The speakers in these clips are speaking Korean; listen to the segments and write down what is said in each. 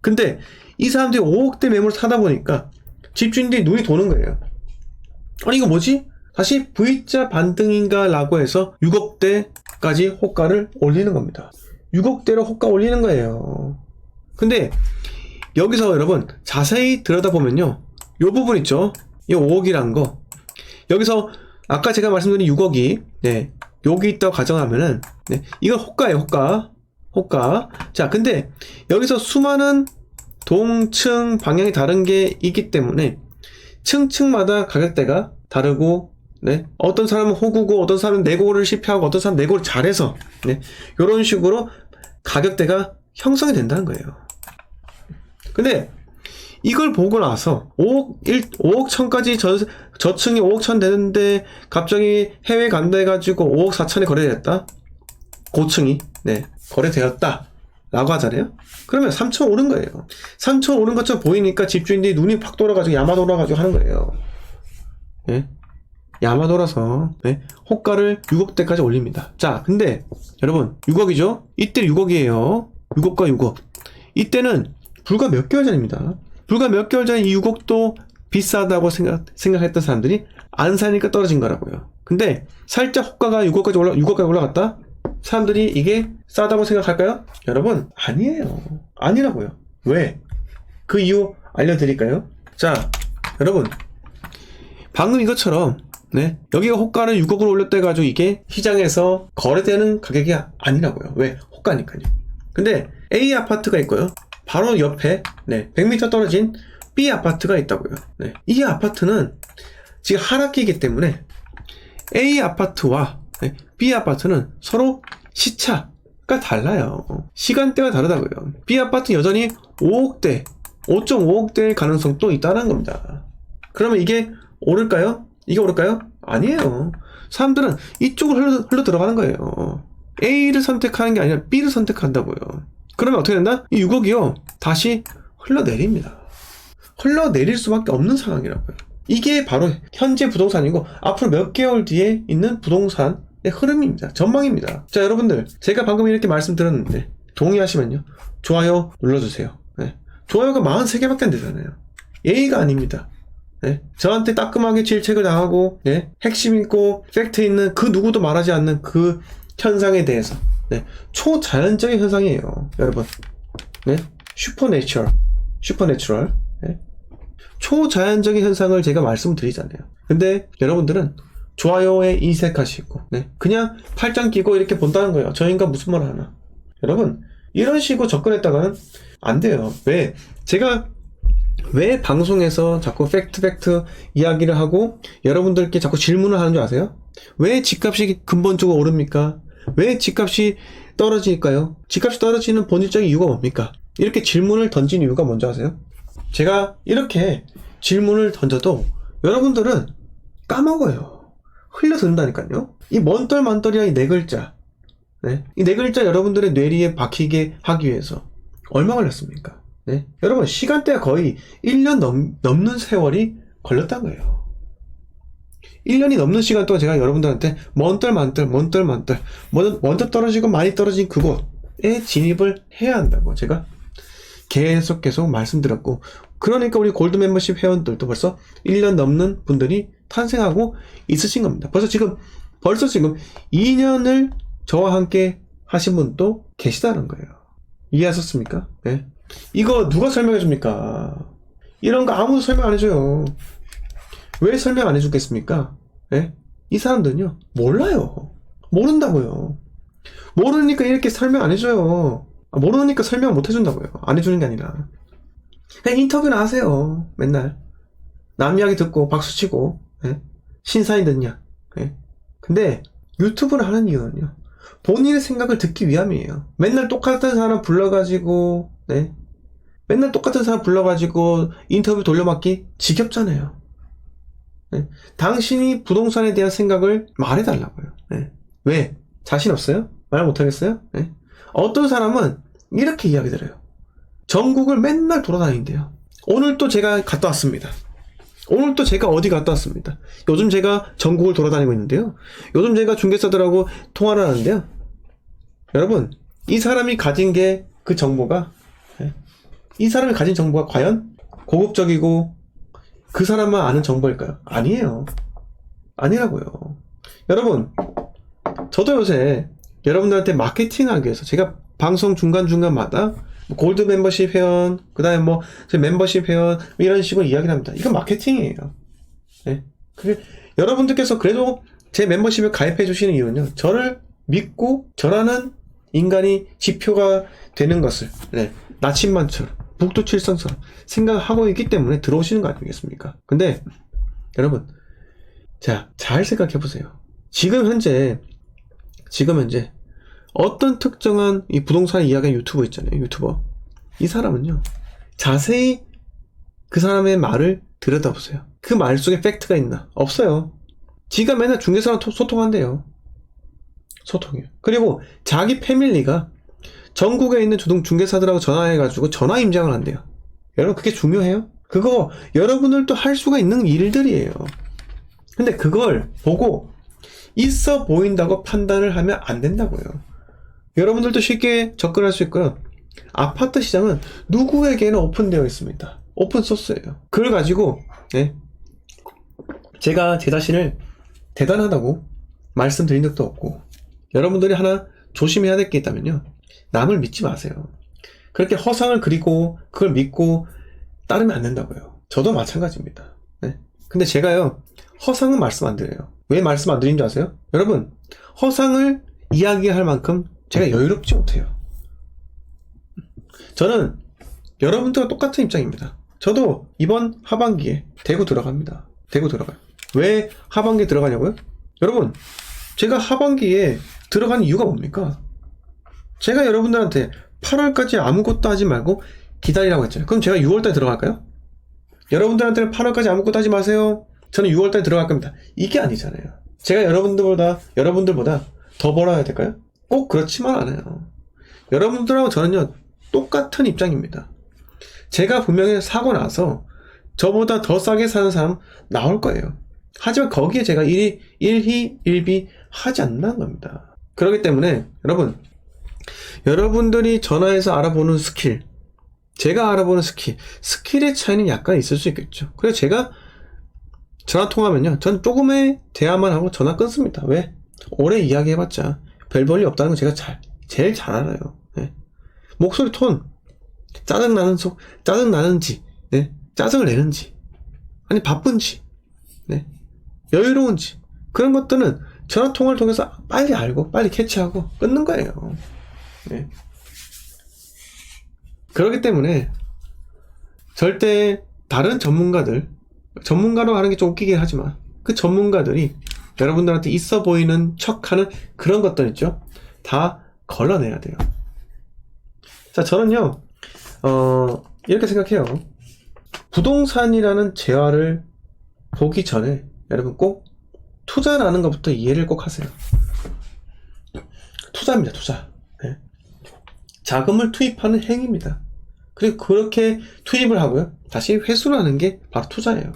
근데 이 사람들이 5억대 매물을 사다 보니까 집주인들이 눈이 도는 거예요. 아니 이거 뭐지? 다시 V자 반등인가 라고 해서 6억대까지 호가를 올리는 겁니다. 6억대로 호가 올리는 거예요. 근데 여기서 여러분 자세히 들여다보면요, 요 부분 있죠? 이 5억이란 거, 여기서 아까 제가 말씀드린 6억이 여기 있다고 가정하면은 이건 호가예요. 호가. 자, 근데 여기서 수많은 동층 방향이 다른 게 있기 때문에 층층마다 가격대가 다르고, 어떤 사람은 호구고 어떤 사람은 내고를 실패하고 어떤 사람은 내고를 잘해서 이런 식으로 가격대가 형성이 된다는 거예요. 근데 이걸 보고 나서 5억 1000까지 저층이 5억 1000 되는데 갑자기 해외 간다 해가지고 5억 4천에 거래됐다, 고층이 거래되었다 라고 하잖아요. 그러면 3천 오른 거예요. 3천 오른 것처럼 보이니까 집주인들이 눈이 팍 돌아가지고 야마 돌아가지고 하는 거예요. 야마 돌아서 호가를 6억대까지 올립니다. 자, 근데 여러분 6억이죠? 이때 6억이에요. 6억과 6억. 이때는 불과 몇 개월 전입니다. 불과 몇 개월 전에 이 6억도 비싸다고 생각했던 사람들이 안 사니까 떨어진 거라고요. 근데 살짝 호가가 6억까지 올라갔다? 사람들이 이게 싸다고 생각할까요? 여러분, 아니에요. 아니라고요. 왜? 그 이유 알려드릴까요? 자, 여러분, 방금 이것처럼 여기가 호가를 6억으로 올렸다 해가지고 이게 시장에서 거래되는 가격이 아니라고요. 왜? 호가니까요. 근데 A 아파트가 있고요, 바로 옆에 100m 떨어진 B 아파트가 있다고요. 이 아파트는 지금 하락기이기 때문에 A 아파트와 B 아파트는 서로 시차가 달라요. 시간대가 다르다고요. B 아파트 여전히 5억대, 5.5억대일 가능성도 있다는 겁니다. 그러면 이게 오를까요? 이게 오를까요? 아니에요. 사람들은 이쪽으로 흘러 들어가는 거예요. A를 선택하는 게 아니라 B를 선택한다고요. 그러면 어떻게 된다? 이 6억이요, 다시 흘러내립니다. 흘러내릴 수밖에 없는 상황이라고요. 이게 바로 현재 부동산이고 앞으로 몇 개월 뒤에 있는 부동산의 흐름입니다. 전망입니다. 자, 여러분들, 제가 방금 이렇게 말씀드렸는데 동의하시면요, 좋아요 눌러주세요. 좋아요가 43개밖에 안 되잖아요. 예의가 아닙니다. 저한테 따끔하게 질책을 당하고 핵심 있고 팩트 있는 그 누구도 말하지 않는 그 현상에 대해서 초자연적인 현상이에요, 여러분. 슈퍼내추럴. 초자연적인 현상을 제가 말씀드리잖아요. 근데 여러분들은 좋아요에 인색하시고 그냥 팔짱 끼고 이렇게 본다는 거예요. 저 인간 무슨 말 하나. 여러분, 이런 식으로 접근했다가는 안 돼요. 왜? 제가 왜 방송에서 자꾸 팩트 이야기를 하고 여러분들께 자꾸 질문을 하는 줄 아세요? 왜 집값이 근본적으로 오릅니까? 왜 집값이 떨어질까요? 집값이 떨어지는 본질적인 이유가 뭡니까? 이렇게 질문을 던진 이유가 뭔지 아세요? 제가 이렇게 질문을 던져도 여러분들은 까먹어요. 흘러든다니까요. 이 먼떨만떨이란 이 네 글자, 이 네 글자 여러분들의 뇌리에 박히게 하기 위해서 얼마 걸렸습니까? 여러분, 시간대가 거의 1년 넘는 세월이 걸렸다는 거예요. 1년이 넘는 시간 동안 제가 여러분들한테 먼떨 먼저 떨어지고 많이 떨어진 그곳에 진입을 해야 한다고 제가 계속 말씀드렸고, 그러니까 우리 골드 멤버십 회원들도 벌써 1년 넘는 분들이 탄생하고 있으신 겁니다. 벌써 지금 2년을 저와 함께 하신 분도 계시다는 거예요. 이해하셨습니까? 이거 누가 설명해 줍니까? 이런 거 아무도 설명 안 해줘요. 왜 설명 안 해주겠습니까? 이 사람들은요, 몰라요. 모른다고요. 모르니까 이렇게 설명 안 해줘요. 모르니까 설명 못 해준다고요. 안 해주는 게 아니라. 그냥 인터뷰나 하세요. 맨날 남 이야기 듣고 박수치고 신사인 듣냐. 근데 유튜브를 하는 이유는요, 본인의 생각을 듣기 위함이에요. 맨날 똑같은 사람 불러가지고 맨날 똑같은 사람 불러가지고 인터뷰 돌려막기 지겹잖아요. 당신이 부동산에 대한 생각을 말해달라고요. 왜? 자신 없어요? 말 못하겠어요? 어떤 사람은 이렇게 이야기 들어요. 전국을 맨날 돌아다닌대요. 오늘 또 제가 갔다 왔습니다. 오늘 또 제가 어디 갔다 왔습니다. 요즘 제가 전국을 돌아다니고 있는데요. 요즘 제가 중개사들하고 통화를 하는데요. 여러분, 이 사람이 가진 게 그 정보가 이 사람이 가진 정보가 과연 고급적이고 그 사람만 아는 정보일까요? 아니에요. 아니라고요. 여러분, 저도 요새 여러분들한테 마케팅하기 위해서 제가 방송 중간중간마다 골드 멤버십 회원, 그 다음에 뭐 멤버십 회원 이런 식으로 이야기를 합니다. 이건 마케팅이에요. 네? 그게 여러분들께서 그래도 제 멤버십에 가입해 주시는 이유는요, 저를 믿고 저라는 인간이 지표가 되는 것을, 네, 나침반처럼 북두칠성처럼 생각하고 있기 때문에 들어오시는 거 아니겠습니까? 근데 여러분, 자, 잘 생각해 보세요. 지금 현재 어떤 특정한 이 부동산 이야기하는 유튜버 있잖아요. 유튜버. 이 사람은요, 자세히 그 사람의 말을 들여다보세요. 그 말 속에 팩트가 있나? 없어요. 지가 맨날 중개사랑 소통한대요. 소통이요. 그리고 자기 패밀리가 전국에 있는 중개사들하고 전화해가지고 전화 임장을 한대요. 여러분, 그게 중요해요? 그거 여러분들도 할 수가 있는 일들이에요. 근데 그걸 보고 있어 보인다고 판단을 하면 안 된다고요. 여러분들도 쉽게 접근할 수 있고요. 아파트 시장은 누구에게나 오픈되어 있습니다. 오픈 소스예요. 그걸 가지고, 네, 제가 제 자신을 대단하다고 말씀드린 적도 없고, 여러분들이 하나 조심해야 될 게 있다면요, 남을 믿지 마세요. 그렇게 허상을 그리고 그걸 믿고 따르면 안 된다고요. 저도 마찬가지입니다. 네. 근데 제가요, 허상은 말씀 안 드려요. 왜 말씀 안 드리는 줄 아세요? 여러분, 허상을 이야기할 만큼 제가 여유롭지 못해요. 저는 여러분들과 똑같은 입장입니다. 저도 이번 하반기에 대구 들어갑니다. 대구 들어가요. 왜 하반기에 들어가냐고요? 여러분, 제가 하반기에 들어간 이유가 뭡니까? 제가 여러분들한테 8월까지 아무것도 하지 말고 기다리라고 했잖아요. 그럼 제가 6월달에 들어갈까요? 여러분들한테는 8월까지 아무것도 하지 마세요, 저는 6월달에 들어갈 겁니다, 이게 아니잖아요. 제가 여러분들보다 더 벌어야 될까요? 꼭 그렇지만 않아요. 여러분들하고 저는요, 똑같은 입장입니다. 제가 분명히 사고 나서 저보다 더 싸게 사는 사람 나올 거예요. 하지만 거기에 제가 일희일비 하지 않는다는 겁니다. 그렇기 때문에 여러분들이 전화해서 알아보는 스킬, 제가 알아보는 스킬의 차이는 약간 있을 수 있겠죠. 그래서 제가 전화 통화하면요, 전 조금의 대화만 하고 전화 끊습니다. 왜? 오래 이야기해봤자 별 볼일 없다는 거 제가 제일 잘 알아요. 네. 목소리 톤, 짜증나는지, 네, 짜증을 내는지, 아니 바쁜지, 네, 여유로운지, 그런 것들은 전화 통화를 통해서 빨리 알고 빨리 캐치하고 끊는 거예요. 네. 그렇기 때문에 절대 다른 전문가로 하는 게 좀 웃기긴 하지만, 그 전문가들이 여러분들한테 있어 보이는 척하는 그런 것들 있죠, 다 걸러내야 돼요. 자, 저는요, 이렇게 생각해요. 부동산이라는 재화를 보기 전에 여러분 꼭 투자라는 것부터 이해를 꼭 하세요. 투자입니다, 투자. 네. 자금을 투입하는 행위입니다. 그리고 그렇게 투입을 하고요, 다시 회수를 하는 게 바로 투자예요.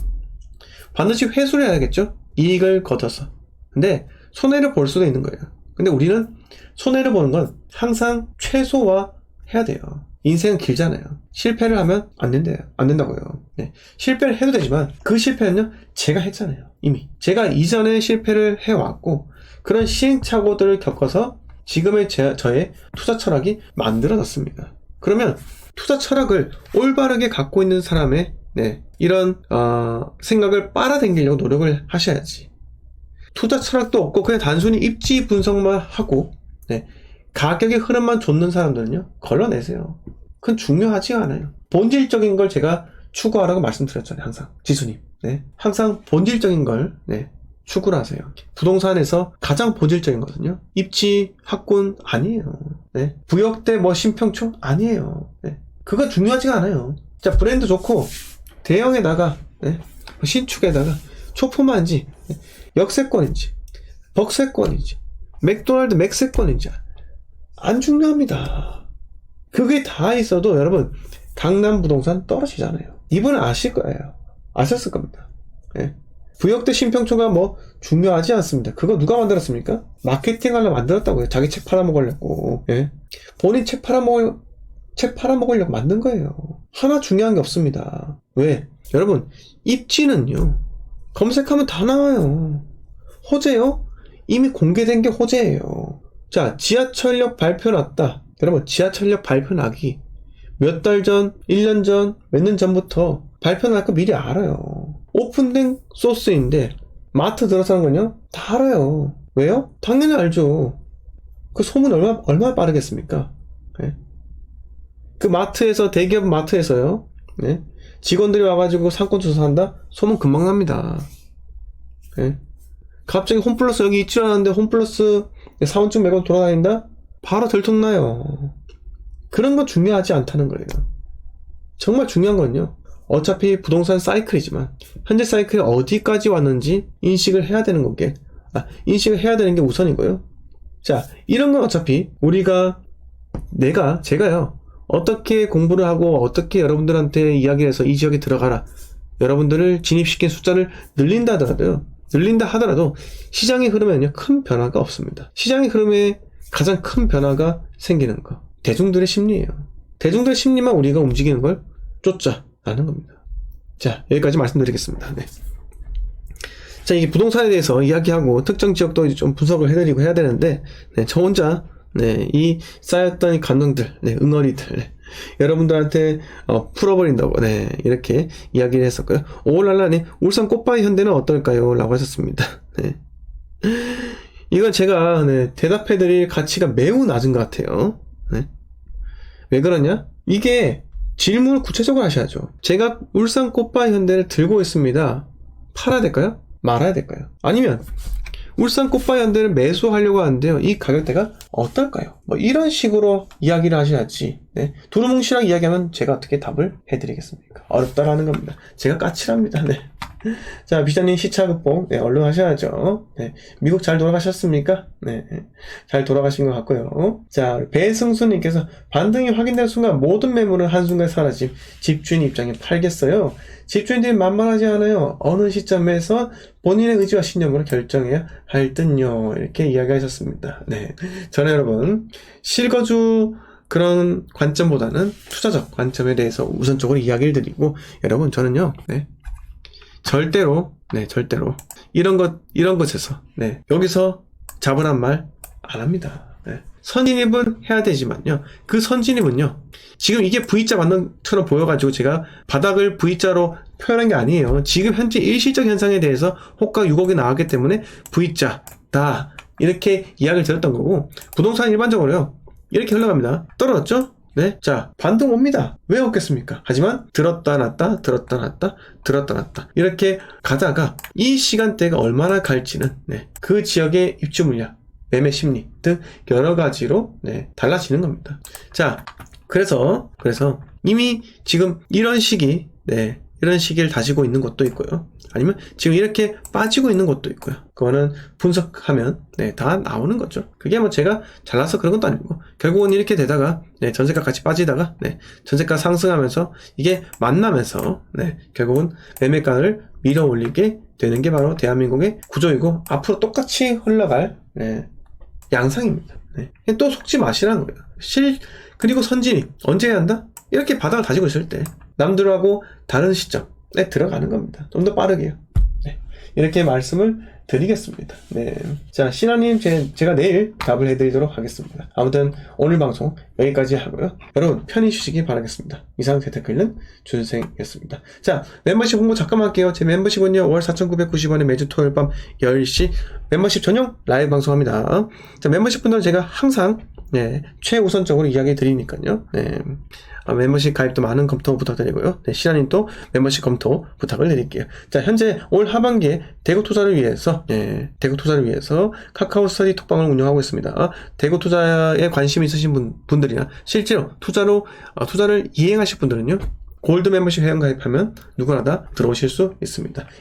반드시 회수를 해야겠죠? 이익을 거둬서. 근데 손해를 볼 수도 있는 거예요. 근데 우리는 손해를 보는 건 항상 최소화해야 돼요. 인생은 길잖아요. 실패를 하면 안 된다고요. 네. 실패를 해도 되지만 그 실패는요, 제가 했잖아요. 이미 제가 이전에 실패를 해왔고, 그런 시행착오들을 겪어서 지금의 저의 투자 철학이 만들어졌습니다. 그러면 투자 철학을 올바르게 갖고 있는 사람의, 네, 이런 생각을 빨아당기려고 노력을 하셔야지. 투자 철학도 없고 그냥 단순히 입지 분석만 하고, 네, 가격의 흐름만 좇는 사람들은요, 걸러내세요. 그건 중요하지 않아요. 본질적인 걸 제가 추구하라고 말씀드렸잖아요. 항상 지수님, 네, 항상 본질적인 걸, 네, 추구를 하세요. 부동산에서 가장 본질적인 것은요, 입지 확군 아니에요. 네, 부역대 신평초 아니에요. 네, 그건 중요하지가 않아요. 자, 브랜드 좋고 대형에다가, 네, 신축에다가 초품화인지, 네, 역세권인지 벅세권인지 맥도날드 맥세권인지 안 중요합니다. 그게 다 있어도 여러분 강남 부동산 떨어지잖아요. 이분은 아실 거예요. 아셨을 겁니다. 네. 부역대 신평초가 중요하지 않습니다. 그거 누가 만들었습니까? 마케팅 하려고 만들었다고요. 자기 책 팔아먹으려고. 예? 본인 책 팔아먹을 책 팔아먹으려고 만든 거예요. 하나 중요한 게 없습니다. 왜? 여러분, 입지는요, 검색하면 다 나와요. 호재요? 이미 공개된 게 호재예요. 자, 지하철역 발표 났다. 여러분, 지하철역 발표 나기 몇 달 전, 1년 전, 몇 년 전부터 발표 날 거 미리 알아요. 오픈된 소스인데 마트 들어서는 건요, 다 알아요. 왜요? 당연히 알죠. 그 소문이 얼마나 빠르겠습니까? 네? 그 마트에서, 대기업 마트에서요, 네? 직원들이 와가지고 상권 조사한다? 소문 금방 납니다. 네? 갑자기 홈플러스 여기 있지 않았는데 홈플러스 사원증 메고 돌아다닌다? 바로 들통나요. 그런 건 중요하지 않다는 거예요. 정말 중요한 건요, 어차피 부동산 사이클이지만 현재 사이클이 어디까지 왔는지 인식을 해야 되는 거게, 인식을 해야 되는 게 우선이고요. 자, 이런 건 어차피 우리가, 제가요, 어떻게 공부를 하고 어떻게 여러분들한테 이야기를 해서 이 지역에 들어가라, 여러분들을 진입시킨 숫자를 늘린다 하더라도 시장의 흐름에는요, 큰 변화가 없습니다. 시장의 흐름에 가장 큰 변화가 생기는 거, 대중들의 심리예요. 대중들의 심리만 우리가 움직이는 걸 쫓자라는 겁니다. 자, 여기까지 말씀드리겠습니다. 네. 자, 이게 부동산에 대해서 이야기하고 특정 지역도 좀 분석을 해드리고 해야 되는데, 네, 저 혼자, 네, 이 쌓였던 이 감정들, 네, 응어리들, 네, 여러분들한테 풀어버린다고, 네, 이렇게 이야기를 했었고요. 오랄라님, 울산 꽃바위 현대는 어떨까요? 라고 하셨습니다. 네. 이건 제가, 네, 대답해드릴 가치가 매우 낮은 것 같아요. 네. 왜 그러냐? 이게 질문을 구체적으로 하셔야죠. 제가 울산 꽃바위 현대를 들고 있습니다. 팔아야 될까요? 말아야 될까요? 아니면 울산 꽃바위 현대를 매수하려고 하는데요, 이 가격대가 어떨까요? 뭐 이런 식으로 이야기를 하셔야지. 네. 두루뭉실하게 이야기하면 제가 어떻게 답을 해드리겠습니까? 어렵다라는 겁니다. 제가 까칠합니다. 네. 자, 비자님 시차 극복, 네, 얼른 하셔야죠. 네. 미국 잘 돌아가셨습니까? 네. 잘 돌아가신 것 같고요. 자, 배승수님께서 반등이 확인된 순간 모든 매물은 한순간에 사라짐. 집주인 입장에 팔겠어요? 집주인들이 만만하지 않아요. 어느 시점에서 본인의 의지와 신념으로 결정해야 할 듯요. 이렇게 이야기하셨습니다. 네. 저는 여러분, 실거주 그런 관점보다는 투자적 관점에 대해서 우선적으로 이야기를 드리고, 여러분, 저는요, 네. 절대로 이런 것에서, 네, 여기서 잡으란 말 안 합니다. 네. 선진입은 해야 되지만요, 그 선진입은요, 지금 이게 V자 반등처럼 보여가지고 제가 바닥을 V자로 표현한 게 아니에요. 지금 현재 일시적 현상에 대해서 호가 6억이 나왔기 때문에 V자다, 이렇게 이야기를 드렸던 거고, 부동산 일반적으로요, 이렇게 흘러갑니다. 떨어졌죠? 네. 자, 반등 옵니다. 왜 없겠습니까? 하지만 들었다 놨다 이렇게 가다가 이 시간대가 얼마나 갈지는, 네, 그 지역의 입주 물량, 매매 심리 등 여러 가지로, 네, 달라지는 겁니다. 자, 그래서 이미 지금 이런 시기, 네, 이런 시기를 다지고 있는 것도 있고요. 아니면 지금 이렇게 빠지고 있는 것도 있고요. 그거는 분석하면, 네, 다 나오는 거죠. 그게 뭐 제가 잘나서 그런 것도 아니고, 결국은 이렇게 되다가, 네, 전세가 같이 빠지다가, 네, 전세가 상승하면서 이게 만나면서, 네, 결국은 매매가를 밀어 올리게 되는 게 바로 대한민국의 구조이고, 앞으로 똑같이 흘러갈, 네, 양상입니다. 네. 또 속지 마시라는 거예요. 그리고 선진입 언제 해야 한다? 이렇게 바닥을 다지고 있을 때 남들하고 다른 시점에 들어가는 겁니다. 좀 더 빠르게요. 네. 이렇게 말씀을 드리겠습니다. 네. 자, 신하님, 제가 내일 답을 해드리도록 하겠습니다. 아무튼 오늘 방송 여기까지 하고요. 여러분 편히 쉬시기 바라겠습니다. 이상 재테크는 준생이었습니다. 자, 멤버십 홍보 잠깐만 할게요. 제 멤버십은요, 월 4,990원에 매주 토요일 밤 10시 멤버십 전용 라이브 방송합니다. 자, 멤버십 분들은 제가 항상, 네, 최우선적으로 이야기 드리니까요. 네. 멤버십 가입도 많은 검토 부탁드리고요. 네, 시라님도 멤버십 검토 부탁을 드릴게요. 자, 현재 올 하반기에 대구 투자를 위해서, 대구 투자를 위해서 카카오 스터디 톡방을 운영하고 있습니다. 대구 투자에 관심이 있으신 분들이나 실제로 투자를 이행하실 분들은요, 골드 멤버십 회원 가입하면 누구나 다 들어오실 수 있습니다.